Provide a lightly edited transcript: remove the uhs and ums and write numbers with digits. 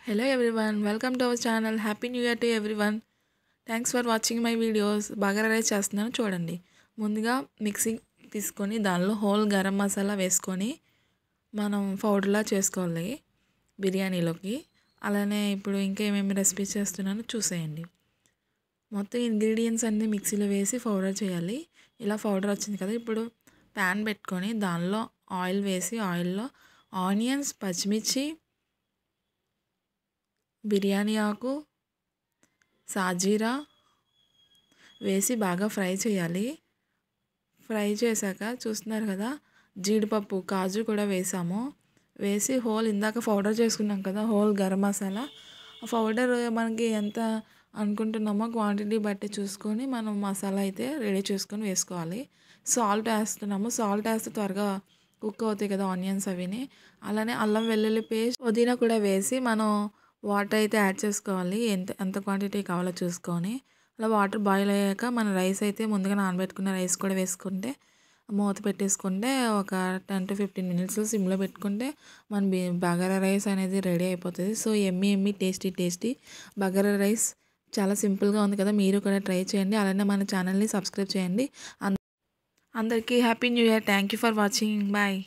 Hello everyone, welcome to our channel. Happy New Year to everyone. Thanks for watching my videos. Bagara rice చేస్తున్నాను చూడండి. ముందుగా mixie తీసుకొని దానిలో whole garam masala వేసుకొని మనం పౌడర్లా చేసుకోవాలి బిర్యానీలోకి. అలానే ఇప్పుడు ఇంకా ఏమేమి రెసిపీస్ చేస్తున్నానో చూసేయండి. మొత్తం ఇంగ్రీడియంట్స్ అన్నీ మిక్సీలో వేసి పౌడర్ చేయాలి. ఇలా పౌడర్ వచ్చింది కదా, ఇప్పుడు ప్యాన్ పెట్టుకొని దానిలో ఆయిల్ వేసి ఆయిల్లో ఆనియన్స్, పచ్చిమిర్చి, బిర్యానీ ఆకు, సాజీరా వేసి బాగా ఫ్రై చేయాలి. ఫ్రై చేశాక చూస్తున్నారు కదా, జీడిపప్పు, కాజు కూడా వేసాము. వేసి హోల్ ఇందాక పౌడర్ చేసుకున్నాం కదా, హోల్ గరం మసాలా, ఆ పౌడర్ మనకి ఎంత అనుకుంటున్నామో క్వాంటిటీ బట్టి చూసుకొని మనం మసాలా అయితే రెడీ చేసుకొని వేసుకోవాలి. సాల్ట్ వేస్తున్నాము. సాల్ట్ వేస్తే త్వరగా కుక్ అవుతాయి కదా ఆనియన్స్ అవిని. అలానే అల్లం వెల్లుల్లి పేస్ట్, పుదీనా కూడా వేసి మనం వాటర్ అయితే యాడ్ చేసుకోవాలి. ఎంత ఎంత క్వాంటిటీ కావాలో చూసుకొని. అలా వాటర్ బాయిల్ అయ్యాక మన రైస్ అయితే ముందుగా నానబెట్టుకున్న రైస్ కూడా వేసుకుంటే మూత పెట్టేసుకుంటే ఒక 10 to 15 మినిట్స్ సిమ్లో పెట్టుకుంటే మన బగారా రైస్ అనేది రెడీ అయిపోతుంది. So Emmy Emmy tasty bagara rice చాలా సింపుల్గా ఉంది కదా, మీరు కూడా ట్రై చేయండి. అలానే మన ఛానల్ని సబ్స్క్రైబ్ చేయండి. అందరికీ happy new year. Thank you for watching. Bye.